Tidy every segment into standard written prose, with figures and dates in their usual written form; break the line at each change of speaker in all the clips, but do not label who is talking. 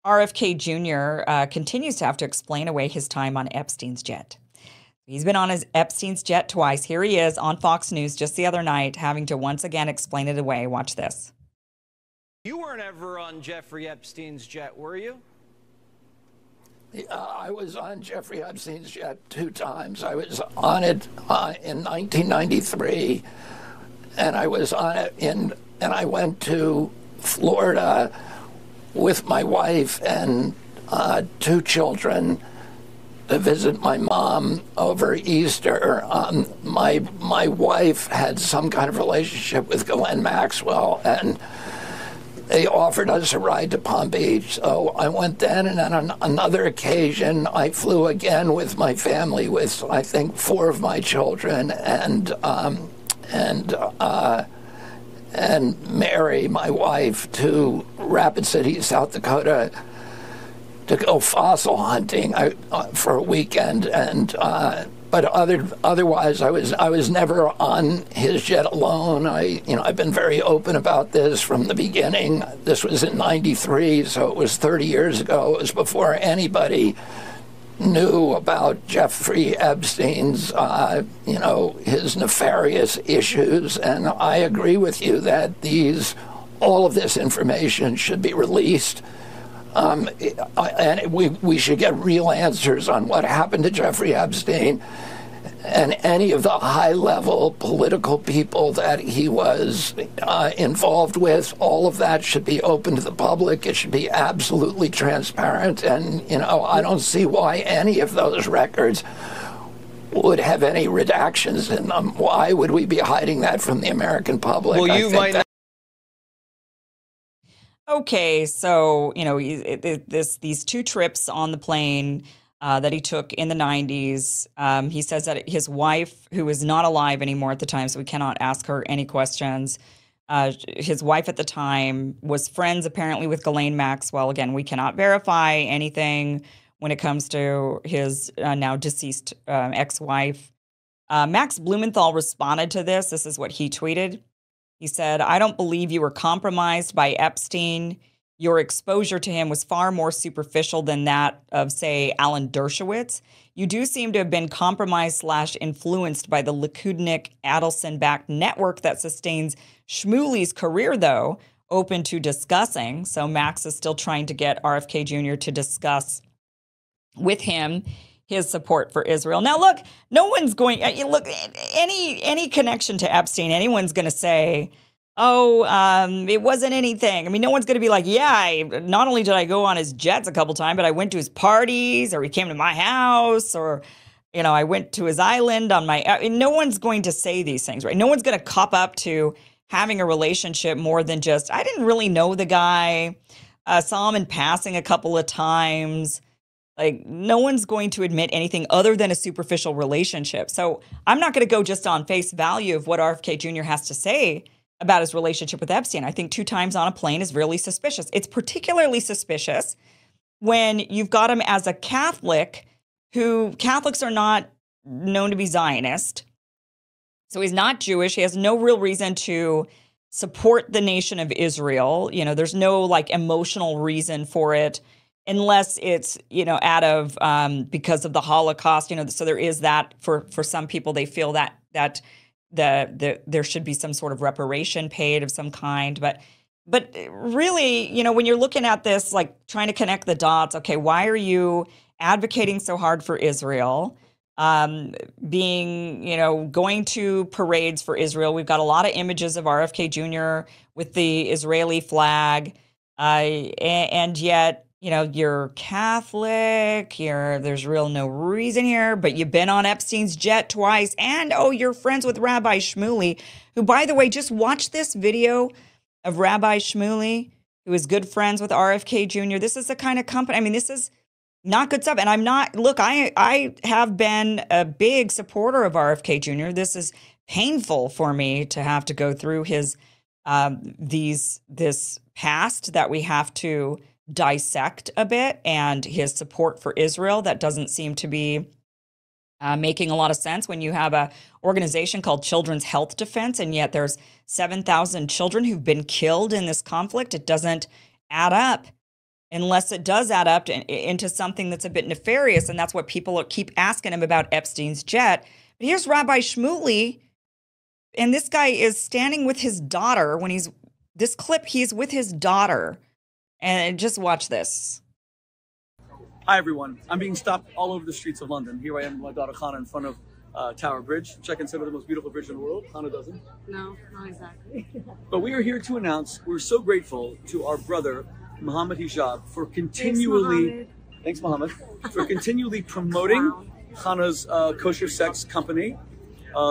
RFK Jr. Continues to have to explain away his time on Epstein's jet. He's been on his Epstein's jet twice. Here he is on Fox News just the other night, having to once again explain it away. Watch this.
You weren't ever on Jeffrey Epstein's jet, were you?
I was on Jeffrey Epstein's jet 2 times. I was on it in 1993, and I was on it and I went to Florida with my wife and 2 children to visit my mom over Easter. My wife had some kind of relationship with Ghislaine Maxwell, and they offered us a ride to Palm Beach. So I went then, and on another occasion, I flew again with my family, with I think 4 of my children, and Mary, my wife, to Rapid City, South Dakota, to go fossil hunting for a weekend. And but otherwise, I was never on his jet alone. I've been very open about this from the beginning. This was in '93, so it was 30 years ago. It was before anybody knew about Jeffrey Epstein's, his nefarious issues. And I agree with you that all of this information should be released. And we should get real answers on what happened to Jeffrey Epstein and any of the high-level political people that he was involved with. All of that should be open to the public. It should be absolutely transparent. And, I don't see why any of those records would have any redactions in them. Why would we be hiding that from the American public?
Well, you might not.
Okay, so, these 2 trips on the plane that he took in the 90s, he says that his wife, who is not alive anymore at the time, so we cannot ask her any questions, his wife at the time was friends apparently with Ghislaine Maxwell. Again, we cannot verify anything when it comes to his now deceased ex-wife. Max Blumenthal responded to this. This is what he tweeted. He said, "I don't believe you were compromised by Epstein. Your exposure to him was far more superficial than that of, say, Alan Dershowitz. You do seem to have been compromised/influenced by the Likudnik Adelson-backed network that sustains Shmuley's career, though, open to discussing." So Max is still trying to get RFK Jr. to discuss with him his support for Israel. Now, look, no one's going, any connection to Epstein, anyone's going to say, it wasn't anything. I mean, no one's going to be like, not only did I go on his jets a couple times, but I went to his parties, or he came to my house, or, I went to his island on no one's going to say these things, right? No one's going to cop up to having a relationship more than just, I didn't really know the guy, saw him in passing a couple of times. Like, no one's going to admit anything other than a superficial relationship. So I'm not going to go just on face value of what RFK Jr. has to say about his relationship with Epstein. I think 2 times on a plane is really suspicious. It's particularly suspicious when you've got him as a Catholic, who Catholics are not known to be Zionist. So he's not Jewish. He has no real reason to support the nation of Israel. There's no emotional reason for it, unless it's, out of because of the Holocaust, so there is that for some people. They feel that there should be some sort of reparation paid of some kind. But really, when you're looking at this, trying to connect the dots, okay, why are you advocating so hard for Israel? Going to parades for Israel. We've got a lot of images of RFK Jr. with the Israeli flag, and yet, you're Catholic, there's no reason here, but you've been on Epstein's jet twice, and, you're friends with Rabbi Shmuley, who, by the way, just watch this video of Rabbi Shmuley, who is good friends with RFK Jr. This is the kind of company, this is not good stuff. And I have been a big supporter of RFK Jr. This is painful for me to have to go through his, this past that we have to dissect a bit, and his support for Israel that doesn't seem to be making a lot of sense when you have a organization called Children's Health Defense, and yet there's 7,000 children who've been killed in this conflict. It doesn't add up. unless it does add up into something that's a bit nefarious. And that's what people keep asking him about Epstein's jet. But here's Rabbi Shmuley, and this guy is standing with his daughter when this clip, he's with his daughter. And just watch this.
Hi, everyone. I'm being stopped all over the streets of London. Here I am with my daughter Hannah in front of Tower Bridge, which I consider the most beautiful bridge in the world. Hannah doesn't.
No, not exactly.
But we are here to announce we're so grateful to our brother, Mohammed Hijab, for continually, thanks, Mohammed, for continually promoting Hannah's kosher sex company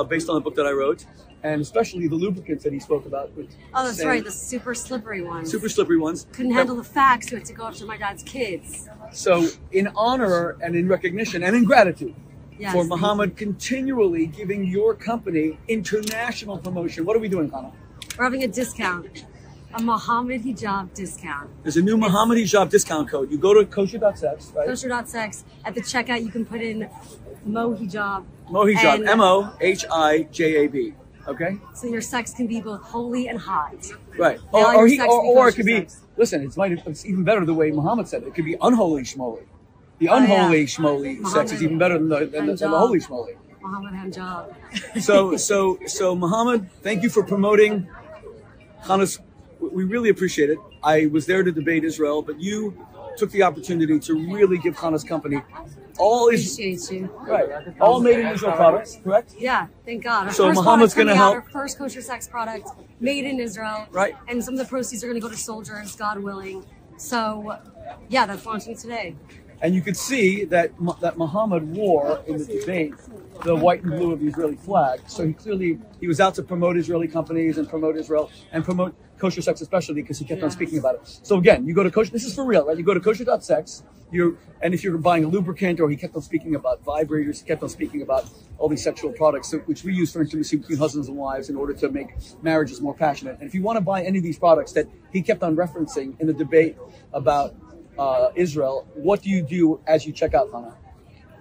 based on the book that I wrote, and especially the lubricants that he spoke about.
Oh, that's right, the super slippery ones.
Super slippery ones.
Couldn't handle the facts, so had to go after my dad's kids.
So in honor and in recognition and in gratitude,
yes,
for Mohammed continually giving your company international promotion. What are we doing, Hannah?
We're having a discount, a Mohammed Hijab discount.
There's a new Mohammed Hijab discount code. You go to kosher.sex, right?
Kosher.sex. At the checkout, you can put in Mo Hijab.
Mo Hijab,
and-
M-O-H-I-J-A-B. Okay?
So your sex can be both holy and hot.
Right.
Now
Or
your sex can be
it
kosher
could be,
sex.
listen, it's even better the way Muhammad said it. It could be unholy shmoli. The unholy shmoli sex is even better than the holy shmoli.
Mohammed Hijab.
So Muhammad, thank you for promoting Hannah's. We really appreciate it. I was there to debate Israel, but you took the opportunity to really give Hannah's company all
Appreciate you.
all made in Israel products, correct?
Yeah, thank God. Our
So
first
Muhammad's
product's coming
gonna
out,
help-
Our first kosher sex product made in Israel.
Right.
And some of the proceeds are going to go to soldiers, God willing. So, yeah, that's launching today.
And you could see that Muhammad wore in the debate the white and blue of the Israeli flag. So he was out to promote Israeli companies and promote Israel and promote kosher sex especially because he kept on speaking about it. So again, you go to kosher. This is for real, right? You go to kosher.sex. And if you're buying a lubricant, or he kept on speaking about vibrators, he kept on speaking about all these sexual products, which we use for intimacy between husbands and wives in order to make marriages more passionate. And if you want to buy any of these products that he kept on referencing in the debate about Israel, what do you do as you check out, Hannah?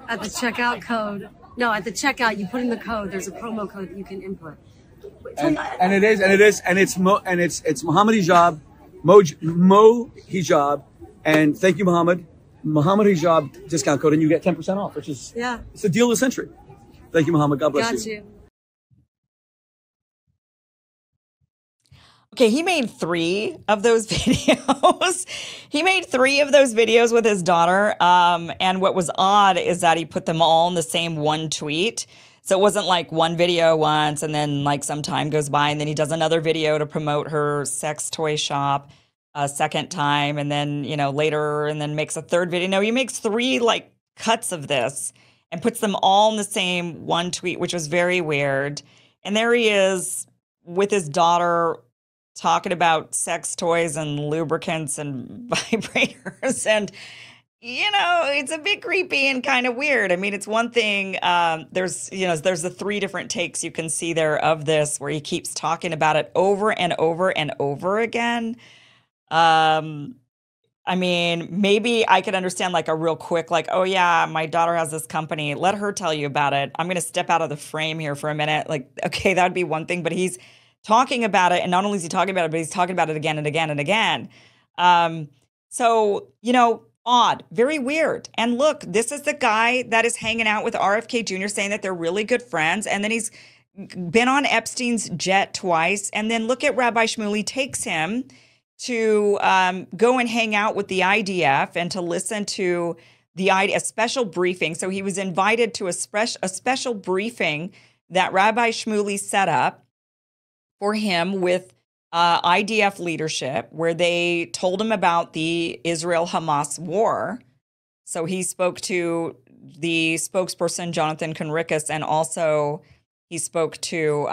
At the checkout code. No, at the checkout, you put in the code. There's a promo code that you can input.
And it's Mohammed Hijab, Mo Hijab, and thank you, Mohammed Hijab discount code, and you get 10% off, which is it's the deal of the century. Thank you, Mohammed. God bless
Got
you.
you.
Okay, he made 3 of those videos. He made 3 of those videos with his daughter. And what was odd is that he put them all in the same one tweet. So it wasn't like one video once and then like some time goes by and then he does another video to promote her sex toy shop a second time and then, later and then makes a third video. No, he makes 3 like cuts of this and puts them all in the same one tweet, which was very weird. And there he is with his daughter talking about sex toys and lubricants and vibrators. And, it's a bit creepy and kind of weird. I mean, it's one thing, there's the 3 different takes you can see there of this where he keeps talking about it over and over and over again. I mean, maybe I could understand like a real quick, like, oh yeah, my daughter has this company. Let her tell you about it. I'm going to step out of the frame here for a minute. Like, okay, that'd be one thing, but he's talking about it. And not only is he talking about it, but he's talking about it again and again and again. So, odd, very weird. And look, this is the guy that is hanging out with RFK Jr. saying that they're really good friends. And then he's been on Epstein's jet twice. And then look at Rabbi Shmuley takes him to go and hang out with the IDF and to listen to a special briefing. So he was invited to a special briefing that Rabbi Shmuley set up for him with IDF leadership, where they told him about the Israel-Hamas war. So he spoke to the spokesperson, Jonathan Conricus, and also he spoke to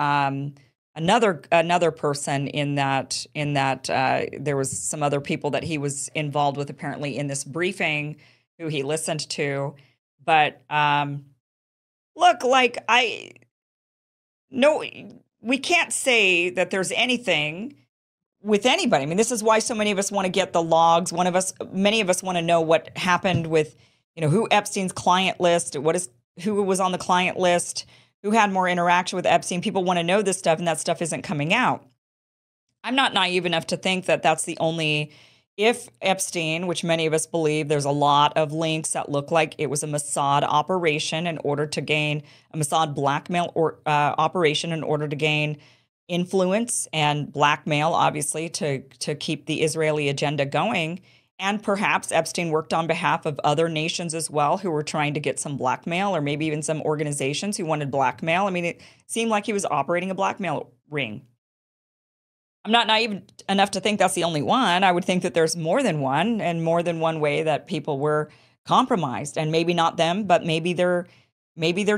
another person in that there was some other people that he was involved with apparently in this briefing who he listened to. But look, like we can't say that there's anything with anybody. I mean, this is why so many of us want to get the logs. Many of us want to know what happened with, who Epstein's client list, who was on the client list, who had more interaction with Epstein. People want to know this stuff, and that stuff isn't coming out. I'm not naive enough to think that that's the only if Epstein, which many of us believe, there's a lot of links that look like it was a Mossad operation in order to gain a Mossad blackmail operation in order to gain influence and blackmail, obviously, to keep the Israeli agenda going. And perhaps Epstein worked on behalf of other nations as well who were trying to get some blackmail, or maybe even some organizations who wanted blackmail. I mean, it seemed like he was operating a blackmail ring. I'm not naive enough to think that's the only one. I would think that there's more than one, and more than one way that people were compromised, and maybe not them, but maybe their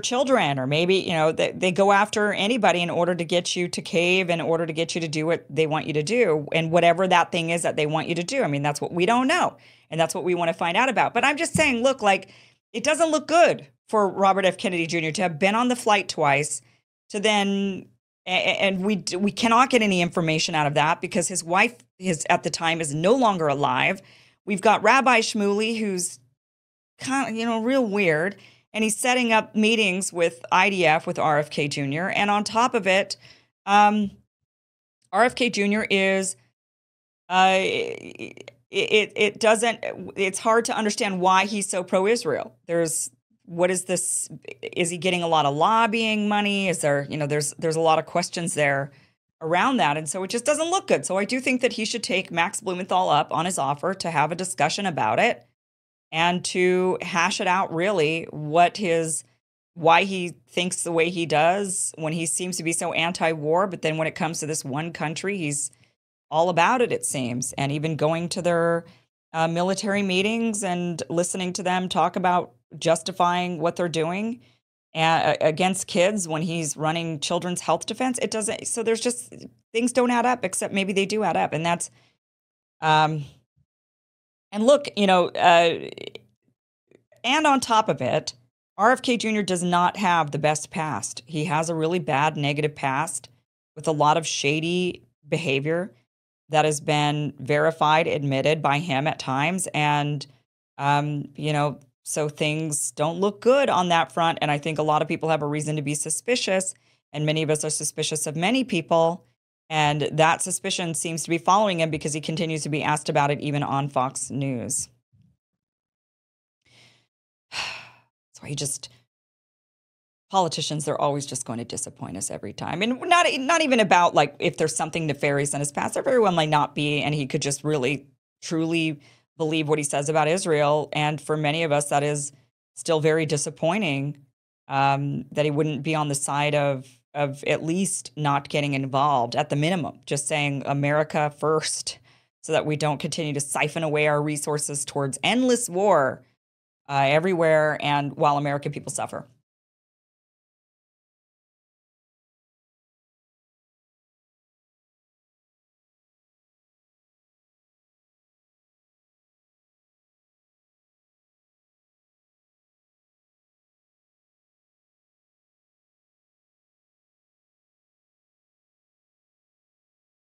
children, or maybe, they go after anybody in order to get you to cave, in order to get you to do what they want you to do, and whatever that thing is that they want you to do. I mean, that's what we don't know, and that's what we want to find out about. But I'm just saying, look, like, it doesn't look good for Robert F. Kennedy Jr. to have been on the flight twice, to then, and we cannot get any information out of that because his wife at the time is no longer alive. We've got Rabbi Shmuley, who's kind of, real weird. And he's setting up meetings with IDF, with RFK Jr. And on top of it, RFK Jr. is, it's hard to understand why he's so pro-Israel. What is this? Is he getting a lot of lobbying money? Is there, there's a lot of questions there around that. And so it just doesn't look good. So I do think that he should take Max Blumenthal up on his offer to have a discussion about it, and to hash it out, really, why he thinks the way he does when he seems to be so anti-war. But then when it comes to this one country, he's all about it, it seems. And even going to their military meetings and listening to them talk about justifying what they're doing against kids when he's running children's health defense. It doesn't. So there's just, things don't add up, except maybe they do add up. And that's, and look, and on top of it, RFK Jr. does not have the best past. He has a really bad negative past with a lot of shady behavior that has been verified, admitted by him at times. And, so things don't look good on that front. And I think a lot of people have a reason to be suspicious. And many of us are suspicious of many people. And that suspicion seems to be following him because he continues to be asked about it, even on Fox News. So politicians, they're always just going to disappoint us every time. And not even about, like, if there's something nefarious in his past. There very well might not be, and he could just really, truly believe what he says about Israel. And for many of us, that is still very disappointing, that he wouldn't be on the side of at least not getting involved, at the minimum, just saying America first, so that we don't continue to siphon away our resources towards endless war everywhere, and while American people suffer.